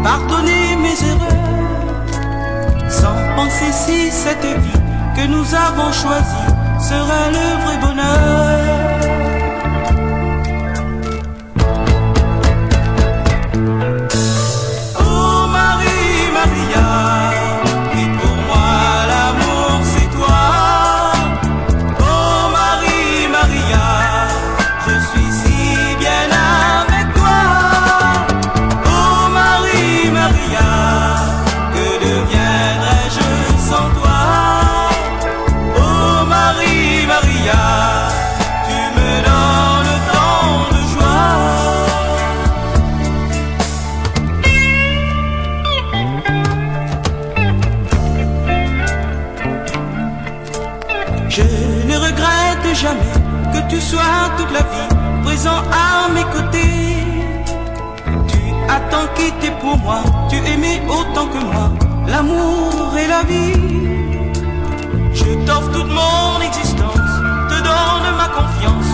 pardonner mes erreurs, sans penser si cette vie que nous avons choisie sera le vrai bonheur. Oh Marie, Maria, et pour moi l'amour c'est toi. Oh Marie, Maria, je suis si bien avec toi. Oh Marie, Maria, que deviendrais-je sans toi? Oh Marie, Maria, tu me donnes tant de joie. Je ne regrette jamais que tu sois toute la vie présent à mes côtés. Tu as tant quitté pour moi, tu aimais autant que moi l'amour et la vie. Je t'offre toute mon existence, te donne ma confiance,